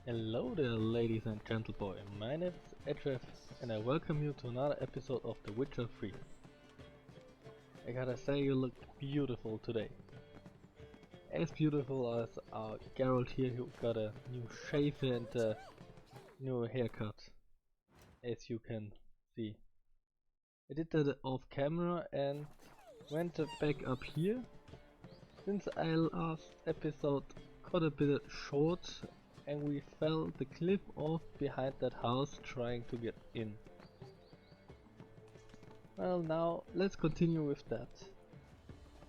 Hello there, ladies and gentlemen. My name is Edref, and I welcome you to another episode of The Witcher 3. I gotta say, you look beautiful today. As beautiful as our Geralt here, who got a new shave and a new haircut, as you can see. I did that off camera and went back up here, since our last episode got a bit short and we fell the cliff off behind that house trying to get in. Well, now let's continue with that.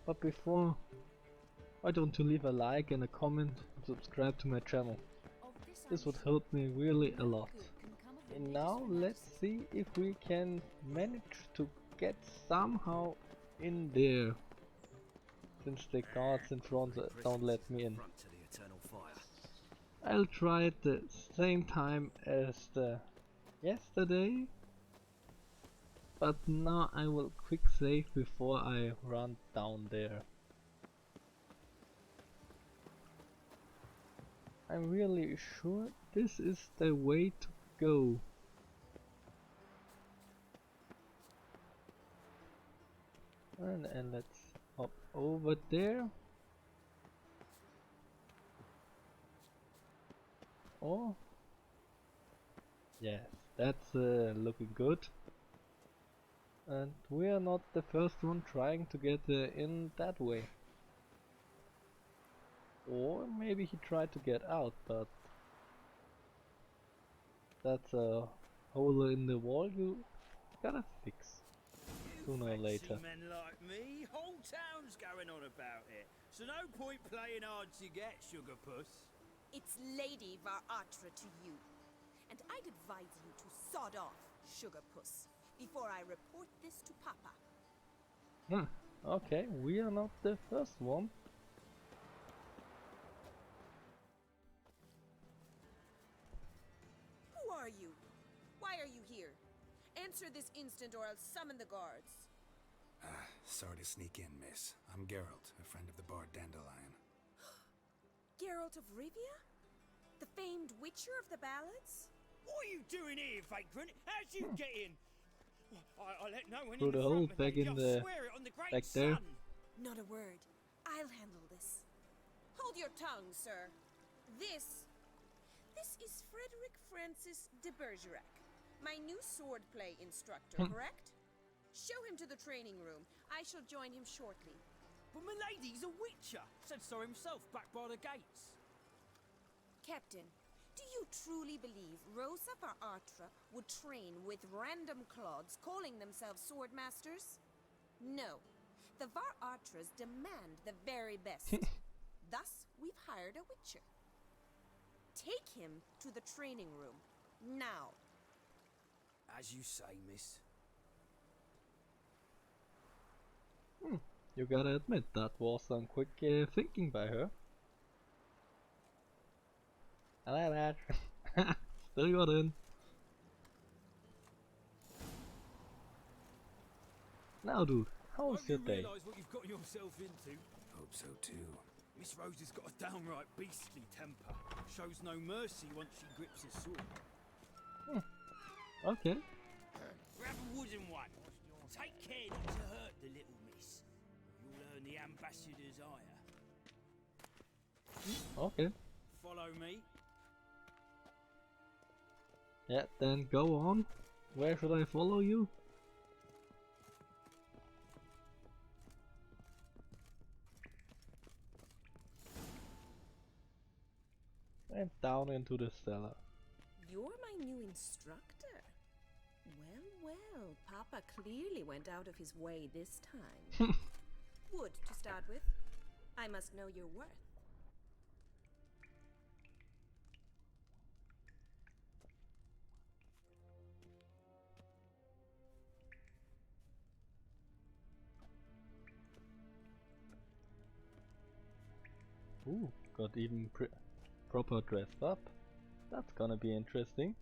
But before, why don't you leave a like and a comment and subscribe to my channel. This would help me really a lot. And now let's see if we can manage to get somehow in there, since the guards in front don't let me in. I'll try at the same time as yesterday, but now I will quick save before I run down there. I'm really sure this is the way to go. And let's hop over there. Oh, yes, that's looking good. And we are not the first one trying to get in that way. Or maybe he tried to get out, but that's a hole in the wall you gotta fix sooner or later. Men like me, whole town's going on about it. So no point playing hard to get, sugar puss. It's Lady Varatra to you, and I'd advise you to sod off, sugar puss, before I report this to Papa. Okay, we are not the first one. Who are you? Why are you here? Answer this instant or I'll summon the guards. Sorry to sneak in, miss. I'm Geralt, a friend of the bard Dandilion. Geralt of Rivia? The famed Witcher of the ballads? What are you doing here, vagrant? How'd you get in? I let no one Through in the front hole of back me. in the swear it on the great back there. sun. Not a word. I'll handle this. Hold your tongue, sir. This is Frederick Francis de Bergerac, my new swordplay instructor, correct? Show him to the training room. I shall join him shortly. But milady's a witcher. Said so himself back by the gates. Captain, do you truly believe Rosa Varatra would train with random clods calling themselves sword masters? No. The Varatras demand the very best. Thus, we've hired a witcher. Take him to the training room. Now. As you say, miss. You gotta admit, that was some quick thinking by her. I like that. Still got in. Now dude, how was your day? Realise what you've got yourself into. Hope so too. Miss Rose has got a downright beastly temper. Shows no mercy once she grips a sword. Okay. Grab a wooden one. Take care not to hurt the little miss. You'll earn the ambassador's ire. Okay. Follow me. Yeah, then go on. Where should I follow you? And down into the cellar. You're my new instructor. Well, Papa clearly went out of his way this time. Wood, to start with. I must know your worth. Ooh, got even proper dressed up. That's gonna be interesting.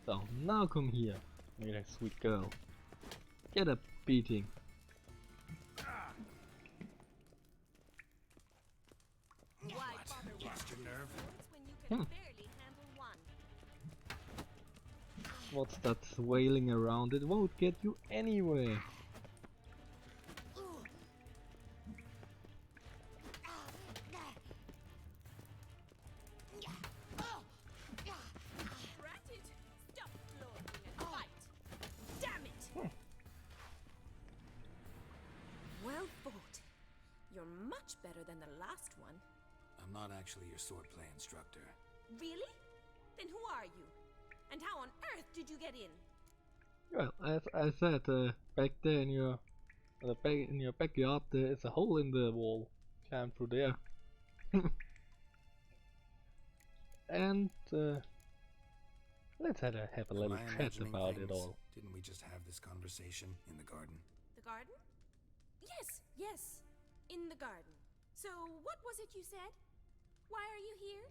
So, now come here, little sweet girl. Get a beating. nerve? Swords when you can barely handle one. What's that wailing around? It won't get you anywhere. Drat it! Stop floating and fight! Damn it! Well fought. You're much better than the last one. I'm not actually your swordplay instructor. Really? Then who are you? And how on earth did you get in? Well, as I said, back there in your backyard, there is a hole in the wall. Climb through there. And let's have a Am little I chat imagining about it things? all. Didn't we just have this conversation in the garden? The garden? Yes, yes. In the garden. So, what was it you said? Why are you here?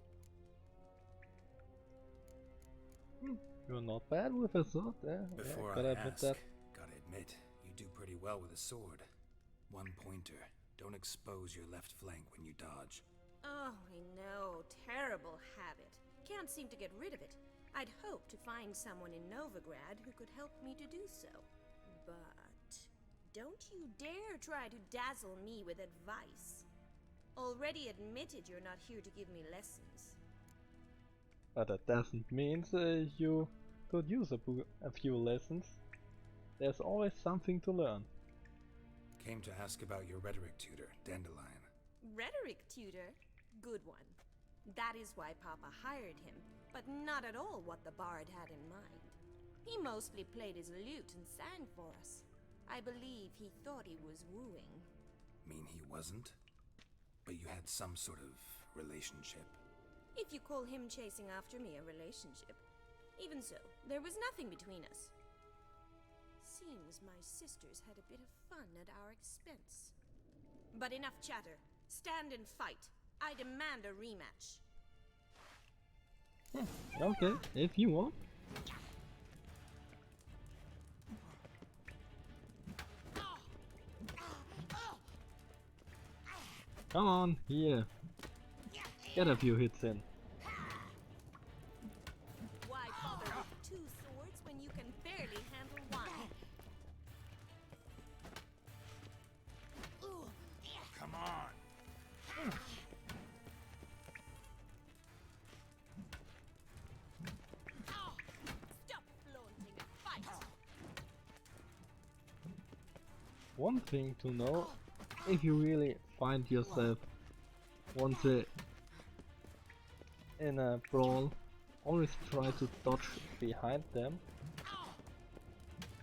You're not bad with a sword, Before gotta I admit ask, that. gotta admit, you do pretty well with a sword. One pointer. Don't expose your left flank when you dodge. Oh, I know. Terrible habit. Can't seem to get rid of it. I'd hoped to find someone in Novigrad who could help me to do so. But don't you dare try to dazzle me with advice. Already admitted you're not here to give me lessons. But that doesn't mean you could use a few lessons. There's always something to learn. Came to ask about your rhetoric tutor, Dandilion. Rhetoric tutor? Good one. That is why Papa hired him, but not at all what the bard had in mind. He mostly played his lute and sang for us. I believe he thought he was wooing. Mean he wasn't? But you had some sort of relationship. If you call him chasing after me a relationship. Even so, there was nothing between us. Seems my sisters had a bit of fun at our expense. But enough chatter. Stand and fight. I demand a rematch. Okay, if you want. Come on, here. Get a few hits in. Why bother with two swords when you can barely handle one? Come on! Stop flaunting and fight! One thing to know, if you really find yourself once in a brawl, always try to dodge behind them.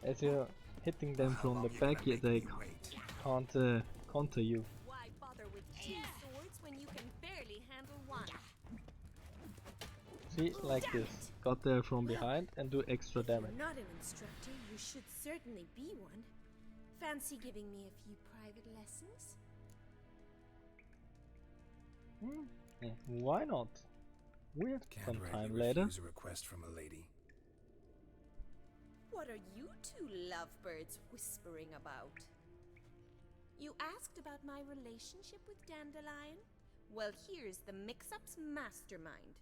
As you're hitting them How from long the you gonna back, make they me wait? Oh. can't counter you. Why bother with two swords when you can barely handle one? See, like this. Got there from behind and do extra damage. If you're not an instructor, you should certainly be one. Fancy giving me a few private lessons? Why not? We'll Can't some rightly time later. refuse a request from a lady. What are you two lovebirds whispering about? You asked about my relationship with Dandelion? Well, here's the mix-up's mastermind.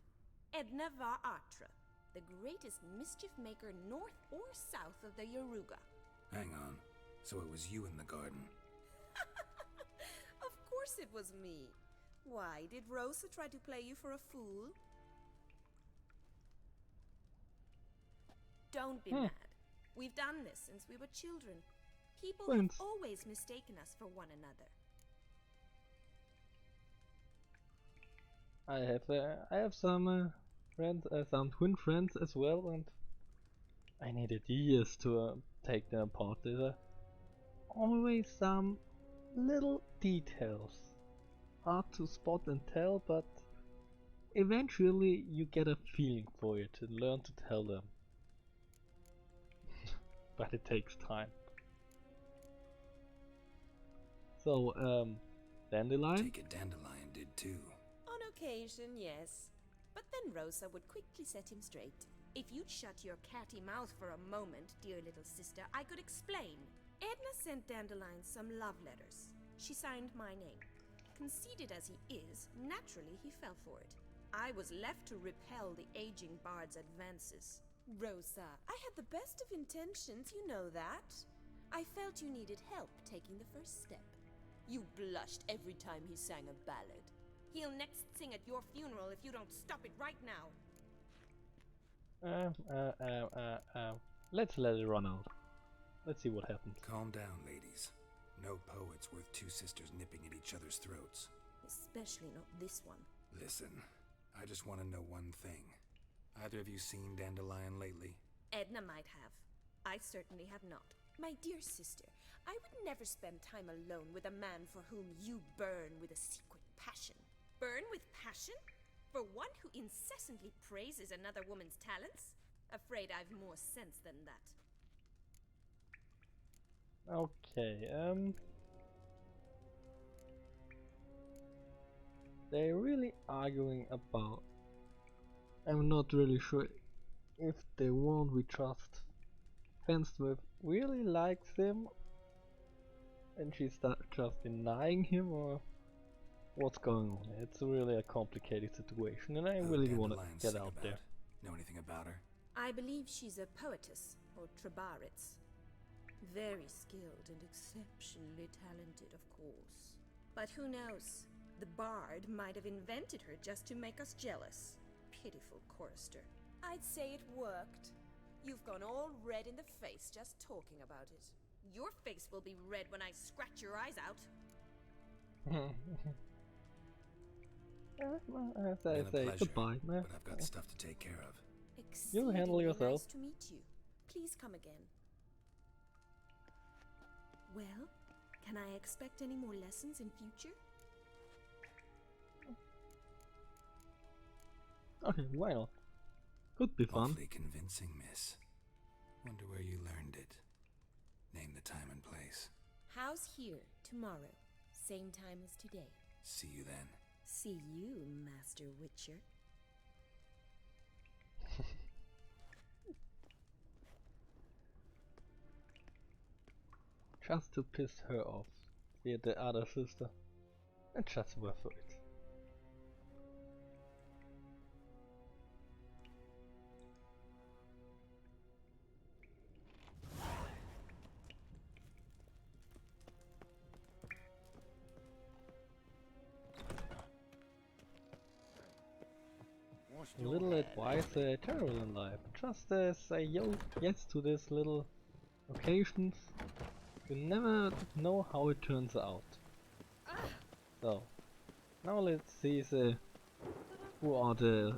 Edna Var-Atra, the greatest mischief maker north or south of the Yaruga. Hang on. So it was you in the garden. Of course it was me. Why, did Rosa try to play you for a fool? Don't be mad. We've done this since we were children. People have Friends. always mistaken us for one another. I have some friends, some twin friends as well, and I needed years to take them apart. There's always some little details, hard to spot and tell, but eventually you get a feeling for it and learn to tell them. But it takes time. So, Dandelion? Take it Dandelion did too. On occasion, yes. But then Rosa would quickly set him straight. If you'd shut your catty mouth for a moment, dear little sister, I could explain. Edna sent Dandelion some love letters. She signed my name. Conceited as he is, naturally he fell for it. I was left to repel the aging bard's advances. Rosa, I had the best of intentions, you know that. I felt you needed help taking the first step. You blushed every time he sang a ballad. He'll next sing at your funeral if you don't stop it right now. Let's let it run out. Let's see what happens. Calm down, ladies. No poet's worth two sisters nipping at each other's throats. Especially not this one. Listen, I just want to know one thing. Either of you seen Dandelion lately? Edna might have. I certainly have not. My dear sister, I would never spend time alone with a man for whom you burn with a secret passion. Burn with passion? For one who incessantly praises another woman's talents? Afraid I've more sense than that. Okay, they're really arguing about... I'm not really sure if the one we trust Fensmith really likes him and she's just denying him, or what's going on. It's really a complicated situation and I really want to get out there. Know anything about her? I believe she's a poetess, or Trebaritz. Very skilled and exceptionally talented, of course. But who knows? The bard might have invented her just to make us jealous. Pitiful chorister. I'd say it worked. You've gone all red in the face just talking about it. Your face will be red when I scratch your eyes out. As I say, goodbye. But I've got stuff to take care of. You handle yourself. Nice to meet you. Please come again. Well, can I expect any more lessons in future? Okay, why not? Could be fun. Awfully convincing, miss. Wonder where you learned it. Name the time and place. House here, tomorrow. Same time as today. See you then. See you, Master Witcher. Just to piss her off, the other sister. And just worth it. Little advice, terrible in life. Just say yes to this little occasions. You never know how it turns out. So, now let's see who are the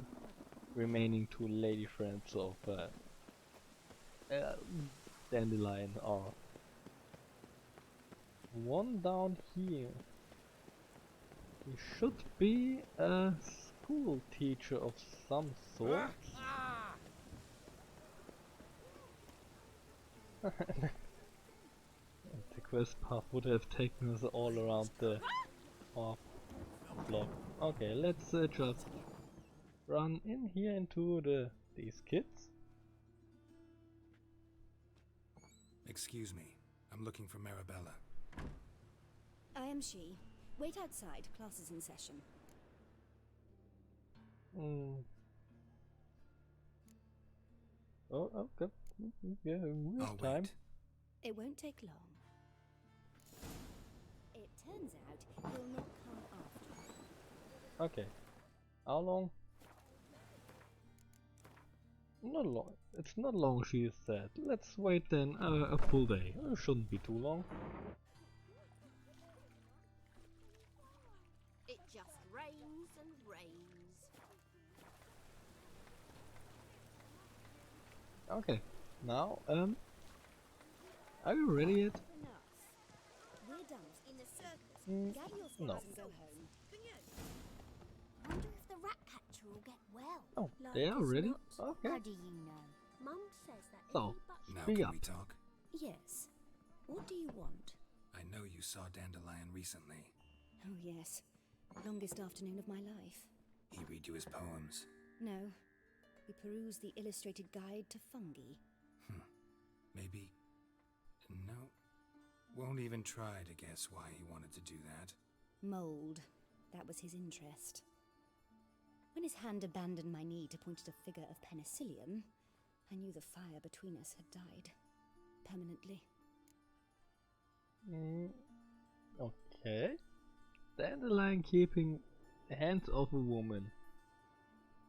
remaining two lady friends of Dandelion are. One down here. He should be a school teacher of some sort. The quest path would have taken us all around the block. Okay, let's just run in here into these kids. Excuse me, I'm looking for Marabella. I am she. Wait outside, class is in session. Oh, okay. Yeah, we have time. Wait. It won't take long. It turns out he'll not come after. Okay. How long? Not long. It's not long, she said. Let's wait then a full day. It shouldn't be too long. It just rains and rains. Okay. Now, are you ready yet? We're done. In the circus. Gather your No. and go home. Wonder if the rat catcher will get well. Oh, Like they are as ready? not. Okay. How do you know? Mum says that So, Now Speak can up. we talk? Yes. What do you want? I know you saw Dandelion recently. Oh yes. Longest afternoon of my life. He read you his poems. No. We perused the illustrated guide to fungi. Maybe... No. Won't even try to guess why he wanted to do that. Mold. That was his interest. When his hand abandoned my knee to point at a figure of penicillium, I knew the fire between us had died. Permanently. Okay. Dandelion keeping hands off a woman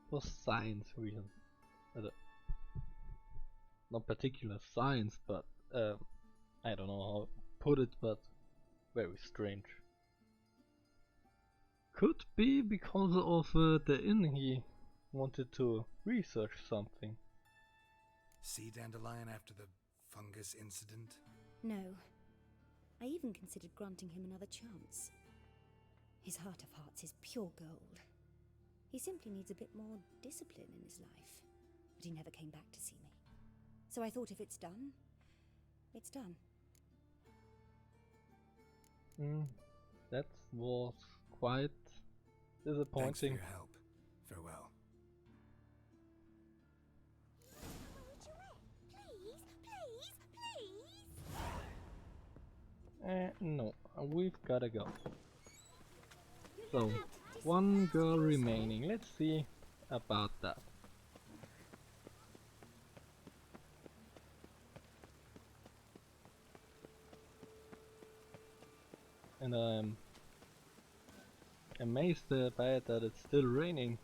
for science reasons. Not particular science, but I don't know how to put it, but very strange. Could be because of the inn he wanted to research something. See Dandelion after the fungus incident? No. I even considered granting him another chance. His heart of hearts is pure gold. He simply needs a bit more discipline in his life. But he never came back to see me. So I thought if it's done, it's done. That was quite disappointing. Thanks for your help. Farewell. No, we've gotta go. So, one girl remaining. Let's see about that. And I'm amazed by it that it's still raining.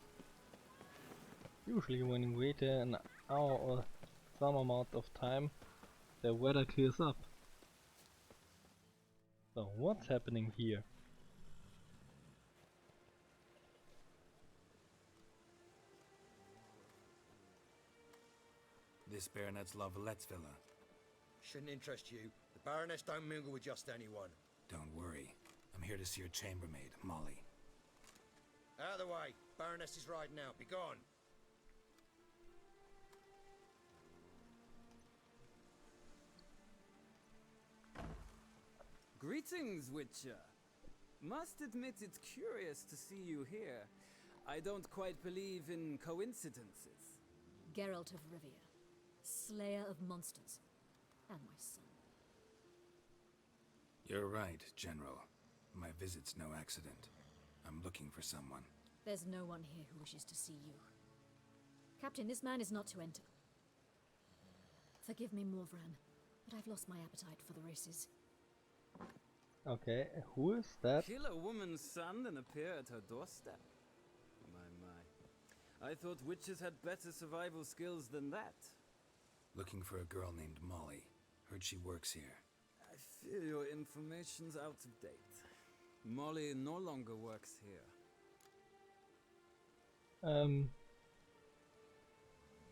Usually when you wait an hour or some amount of time, the weather clears up. So what's happening here? This Baronet's Lavalettes villa. Shouldn't interest you. The Baroness don't mingle with just anyone. Don't worry. I'm here to see your chambermaid, Molly. Out of the way. Baroness is riding out. Be gone. Greetings, Witcher. Must admit it's curious to see you here. I don't quite believe in coincidences. Geralt of Rivia, slayer of monsters, and my son. You're right, General. My visit's no accident. I'm looking for someone. There's no one here who wishes to see you. Captain, this man is not to enter. Forgive me, Morvran, but I've lost my appetite for the races. Okay, who is that? Kill a woman's son and appear at her doorstep? My. I thought witches had better survival skills than that. Looking for a girl named Molly. Heard she works here. I fear your information's out of date. Molly no longer works here.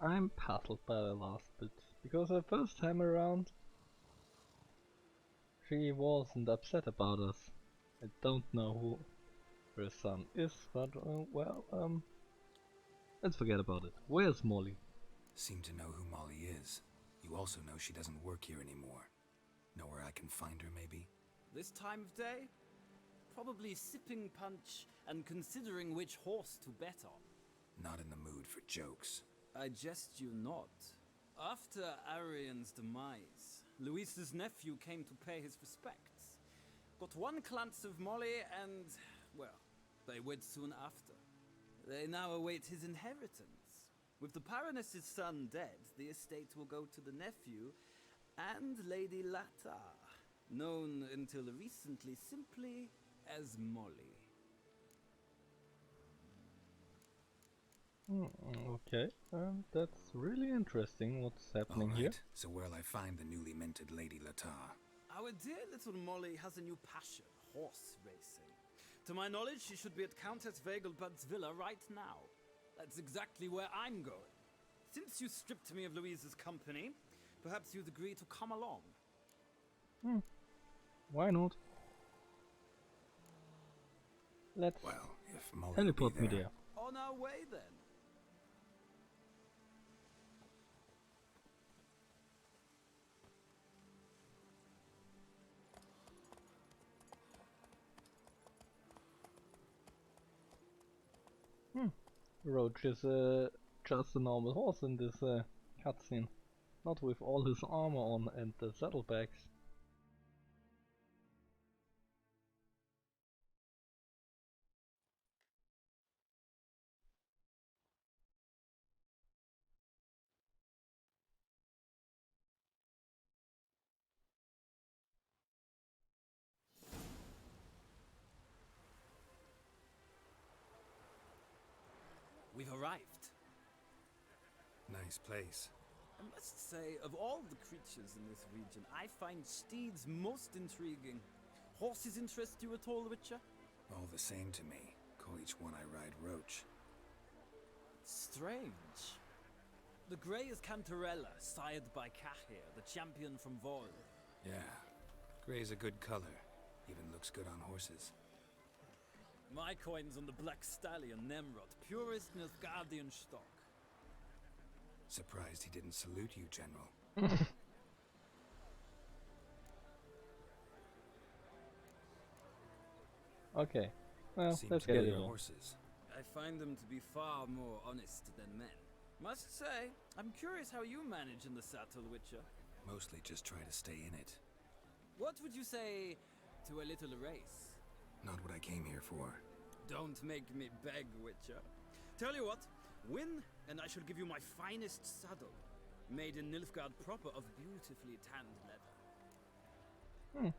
I'm puzzled by the last bit, because the first time around she wasn't upset about us. I don't know who her son is, but let's forget about it. Where's Molly? Seem to know who Molly is. You also know she doesn't work here anymore. Know where I can find her, maybe? This time of day? Probably sipping punch and considering which horse to bet on. Not in the mood for jokes. I jest you not. After Arian's demise, Louise's nephew came to pay his respects. Got one glance of Molly and, well, they wed soon after. They now await his inheritance. With the Baroness's son dead, the estate will go to the nephew and Lady Lata, known until recently simply as Molly. Okay, that's really interesting what's happening here. So where'll I find the newly minted Lady Lata? Our dear little Molly has a new passion, horse racing. To my knowledge, she should be at Countess Vegelbud's villa right now. That's exactly where I'm going. Since you stripped me of Louise's company, perhaps you'd agree to come along. Why not? Let's if Molly teleport me there. On our way then. Roach is just a normal horse in this cutscene, not with all his armor on and the saddlebags. we've arrived. Nice place. I must say, of all the creatures in this region, I find steeds most intriguing. Horses interest you at all, Witcher? All the same to me. Call each one I ride Roach. Strange. The grey is Cantarella, sired by Cahir, the champion from Vol. Yeah. Gray's a good color. Even looks good on horses. My coin's on the black stallion, Nemrod, purest Nilfgaardian stock. Surprised he didn't salute you, General. Okay, well, Seem let's to get be it your on. horses. I find them to be far more honest than men. Must say, I'm curious how you manage in the saddle, Witcher. Mostly just try to stay in it. What would you say to a little race? Not what I came here for. Don't make me beg, Witcher. Tell you what, win, and I shall give you my finest saddle, made in Nilfgaard proper of beautifully tanned leather.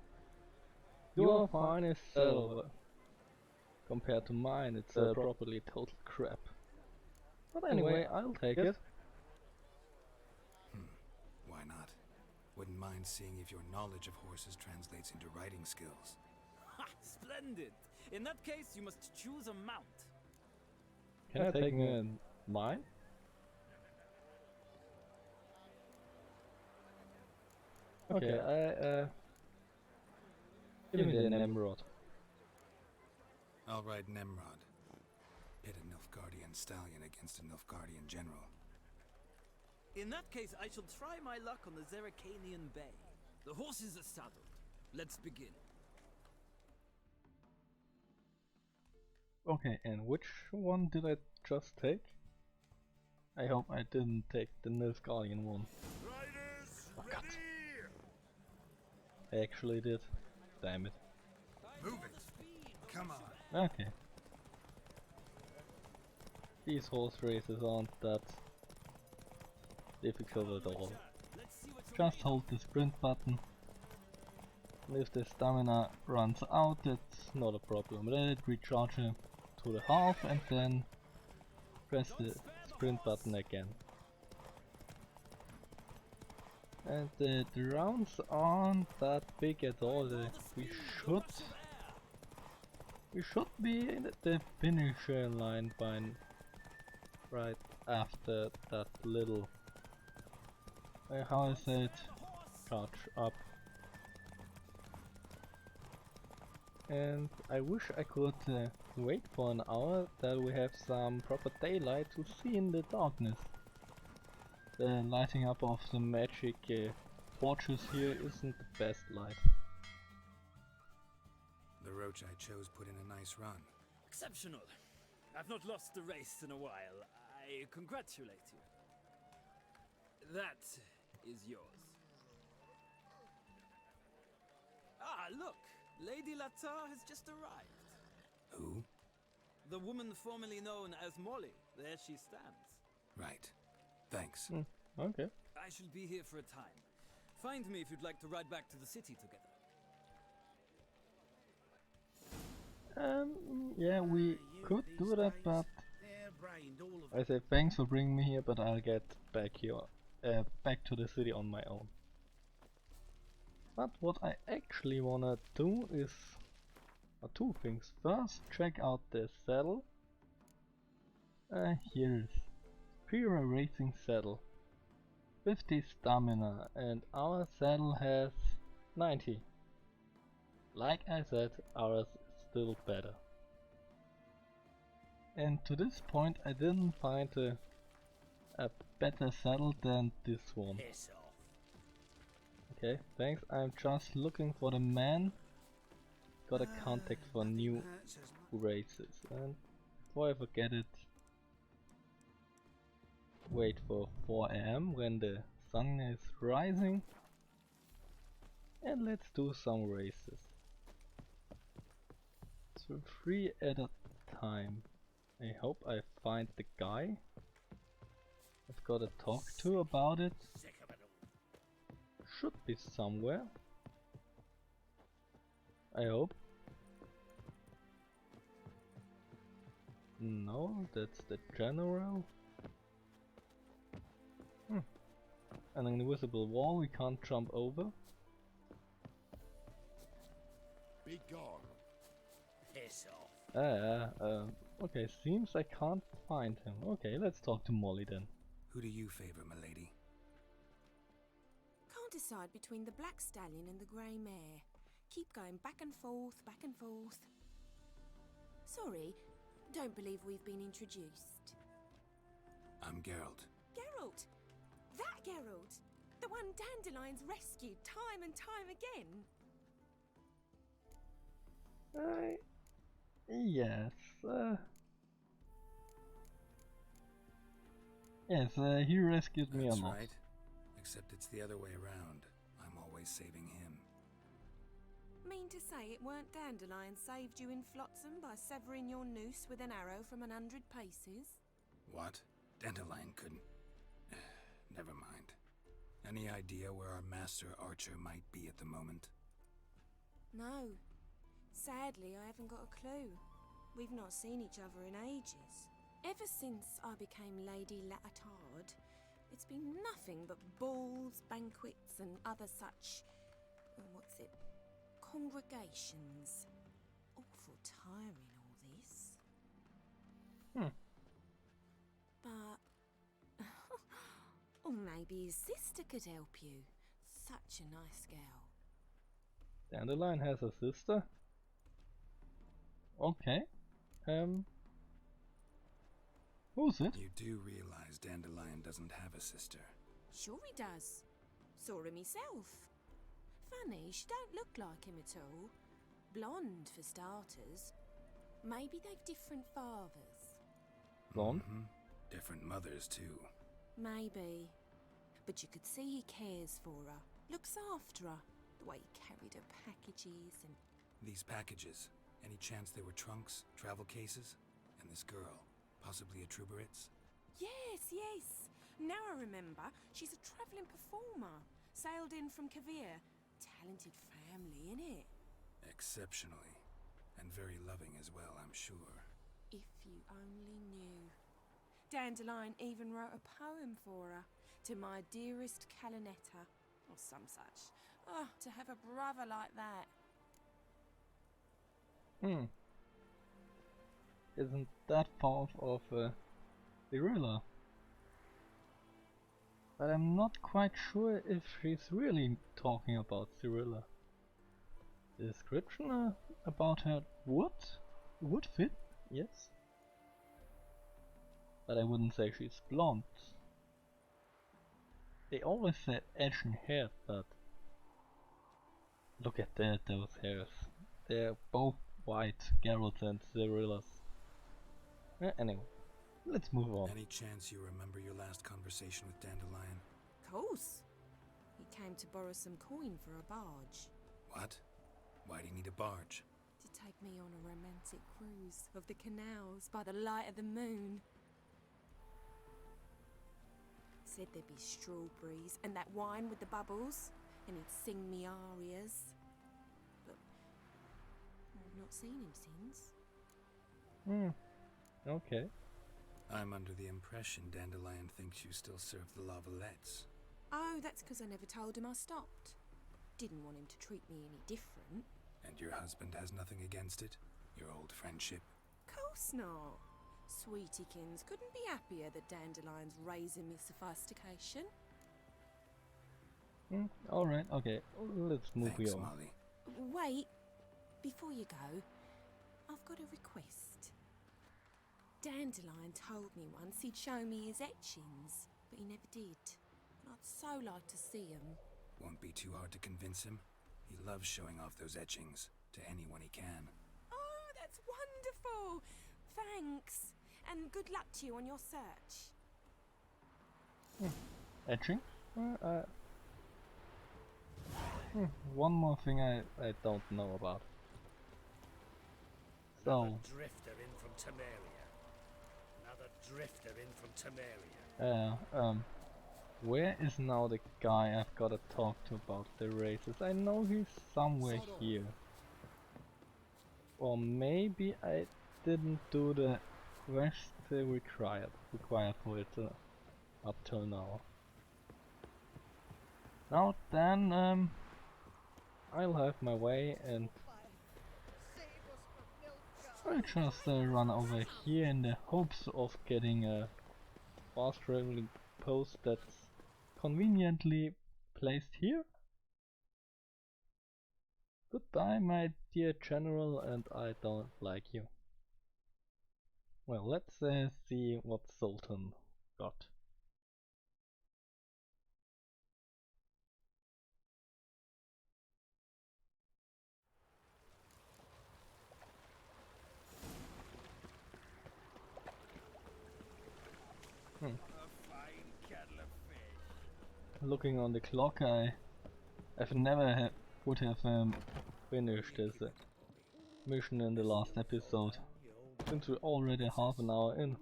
Your finest saddle. Compared to mine, it's properly total crap. But anyway, I'll take it. Why not? Wouldn't mind seeing if your knowledge of horses translates into riding skills. Ha! Splendid! In that case, you must choose a mount. Can I take mine? Okay, give me the Nemrod. I'll ride Nemrod. Pit a Nilfgaardian stallion against a Nilfgaardian general. In that case, I shall try my luck on the Zerrikanian Bay. The horses are saddled. Let's begin. Okay, and which one did I just take? I hope I didn't take the Nilfgaardian one. Oh god. I actually did. Damn it. Move it! Come on! Okay. These horse races aren't that difficult at all. Just hold the sprint button. And if the stamina runs out, that's not a problem. Let it recharge to the half and then press the sprint button again. And the rounds aren't that big at all. We should be in the finisher line by right after that little how is it? Charge up. And I wish I could wait for an hour that we have some proper daylight to see in the darkness. The lighting up of the magic torches here isn't the best light. The roach I chose put in a nice run. Exceptional. I've not lost a race in a while. I congratulate you. That is yours. Ah, look! Lady Latar has just arrived. Who? The woman formerly known as Molly. There she stands. Right. Thanks. Okay. I shall be here for a time. Find me if you'd like to ride back to the city together. Yeah, we could do that, but I say thanks for bringing me here, but I'll get back here, back to the city on my own. But what I actually wanna do is two things. First, check out the saddle. Here is Pira Racing Saddle. 50 stamina, and our saddle has 90. Like I said, ours is still better. And to this point I didn't find a better saddle than this one. Okay, thanks. I'm just looking for the man. Got a contact for new races, and before I forget it, wait for 4 AM when the sun is rising, and let's do some races. So 3 at a time. I hope I find the guy I've got to talk to about it. Should be somewhere. I hope. No, that's the general. An invisible wall we can't jump over. Be gone. Piss off. Okay, seems I can't find him. Okay, let's talk to Molly then. Who do you favor, milady? Can't decide between the black stallion and the grey mare. Keep going back and forth, back and forth. Sorry, don't believe we've been introduced. I'm Geralt. Geralt! That Geralt! The one Dandelion's rescued time and time again! Yes, he rescued me a That's lot. right. Except it's the other way around. I'm always saving him. Mean to say it weren't Dandelion saved you in Flotsam by severing your noose with an arrow from 100 paces? What? Dandelion couldn't... Never mind. Any idea where our master archer might be at the moment? No. Sadly, I haven't got a clue. We've not seen each other in ages. Ever since I became Lady Lattard, it's been nothing but balls, banquets, and other such... congregations. Awful tiring, all this. But... or maybe his sister could help you. Such a nice girl. Dandelion has a sister? Okay. Who's it? You do realize Dandelion doesn't have a sister. Sure he does. Saw him myself. Funny, she don't look like him at all. Blonde, for starters. Maybe they've different fathers. Blonde? Different mothers, too. Maybe. But you could see he cares for her. Looks after her. The way he carried her packages and... These packages, any chance they were trunks, travel cases? And this girl, possibly a Truberitz? Yes, yes. Now I remember. She's a travelling performer. Sailed in from Kavir. Talented family, innit? Exceptionally. And very loving as well, I'm sure. If you only knew. Dandelion even wrote a poem for her. To my dearest Calinetta. Or some such. Oh, to have a brother like that. Isn't that part of Cyrilla? But I'm not quite sure if she's really talking about Cyrilla. The description about her would fit, yes. But I wouldn't say she's blonde. They always said ashen hair, but look at that, those hairs. They're both white, Geralt and Cyrilla's. Anyway, let's move on. Any chance you remember your last conversation with Dandelion? Course. He came to borrow some coin for a barge. What? Why do you need a barge? To take me on a romantic cruise of the canals by the light of the moon. Said there'd be strawberries and that wine with the bubbles, and he'd sing me arias. But I've not seen him since. Okay. I'm under the impression Dandelion thinks you still serve the Lavalettes. Oh, that's because I never told him I stopped. Didn't want him to treat me any different. And your husband has nothing against it? Your old friendship? Course not. Sweetykins couldn't be happier that Dandelion's raising me sophistication. Alright, okay, let's move Thanks, on. Molly. Wait, before you go, I've got a request. Dandelion told me once he'd show me his etchings, but he never did. I'd so like to see them. Won't be too hard to convince him. He loves showing off those etchings to anyone he can. Oh, that's wonderful! Thanks, and good luck to you on your search. Etching? One more thing I don't know about. So, Another drifter in from Temeria. Another drifter in from Temeria. where is now the guy I've gotta talk to about the races? I know he's somewhere here. Or maybe I didn't do the quest required for it up till now. Now then, I'll have my way and I'll just run over here in the hopes of getting a fast traveling post that's conveniently placed here. Goodbye, my dear general, and I don't like you. Well, let's see what Sultan got. Looking on the clock, I've never would have finished this mission in the last episode, since we're already half an hour in.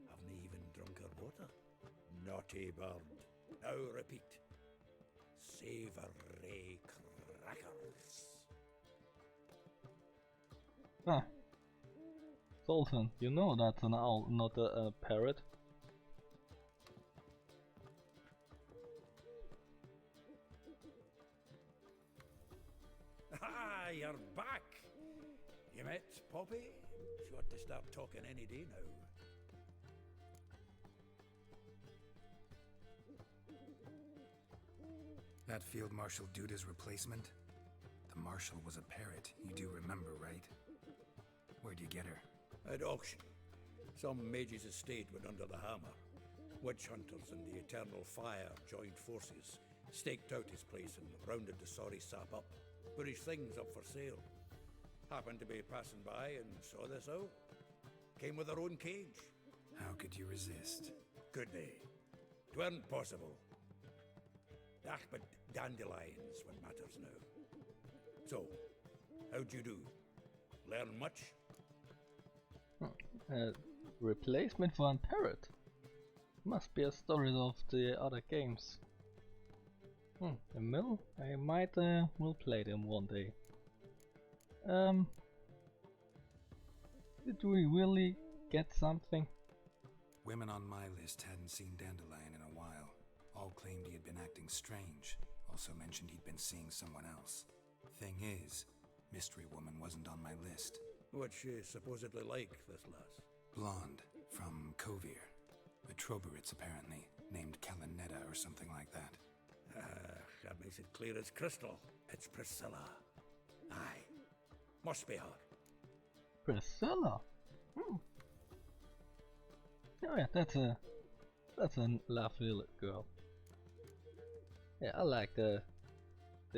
Haven't even drunk her water. Naughty bird. Now repeat. Savoury crackers. Ah, Sultan, you know that's an owl, not a parrot. Ah, you're back. You met Poppy? She ought to start talking any day now. That Field Marshal Duda's replacement? The Marshal was a parrot, you do remember, right? Where'd you get her? At auction. Some mage's estate went under the hammer. Witch hunters and the Eternal Fire joined forces, staked out his place and rounded the sorry sap up. Put his things up for sale. Happened to be passing by and saw this out. Came with her own cage. How could you resist? Could they? 'Tweren't possible. Ah, but Dandelion's what matters now. So, how'd you do? Learn much? Replacement for a parrot? Must be a story of the other games. A mill? I might will play them one day. Did we really get something? Women on my list hadn't seen Dandelion in a while. All claimed he had been acting strange. Also mentioned he'd been seeing someone else. Thing is, Mystery Woman wasn't on my list. What's she supposedly like, this lass? Blonde, from Kovir. A Troberitz apparently, named Kalinetta or something like that. That makes it clear as crystal. It's Priscilla. Aye. Must be her. Priscilla? Oh yeah, that's a lovely little girl. Yeah, I like the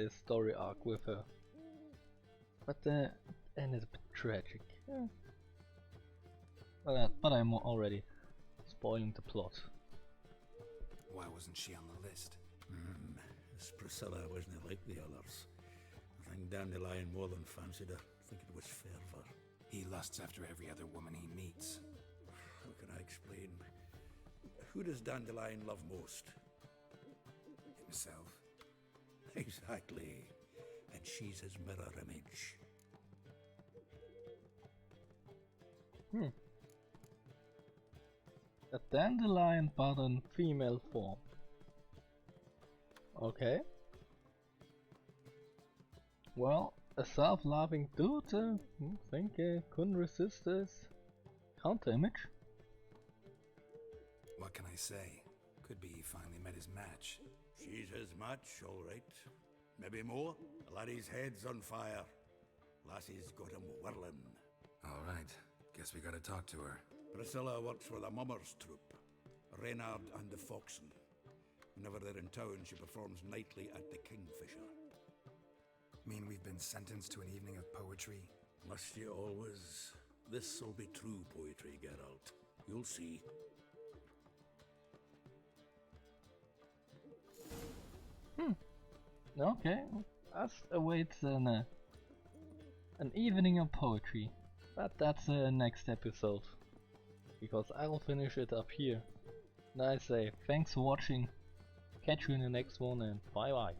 story arc with her. But and it's a bit tragic. Yeah. But I'm already spoiling the plot. Why wasn't she on the list? This Priscilla wasn't like the others. I think Dandelion more than fancied her. I think it was fervour. He lusts after every other woman he meets. How can I explain? Who does Dandelion love most? Himself. Exactly. And she's his mirror image. A dandelion but in female form. Okay. Well, a self-loving dude, I think couldn't resist this counter image. What can I say? Could be he finally met his match. She's his match, all right. Maybe more. The laddie's head's on fire. Lassie's got him whirling. All right. Guess we gotta talk to her. Priscilla works for the Mummers troupe, Reynard and the Foxen. Whenever they're in town, she performs nightly at the Kingfisher. Mean we've been sentenced to an evening of poetry? Must you always? This'll be true poetry, Geralt. You'll see. Okay, us awaits an evening of poetry, but that's the next episode, because I'll finish it up here. And I say thanks for watching, catch you in the next one, and bye bye.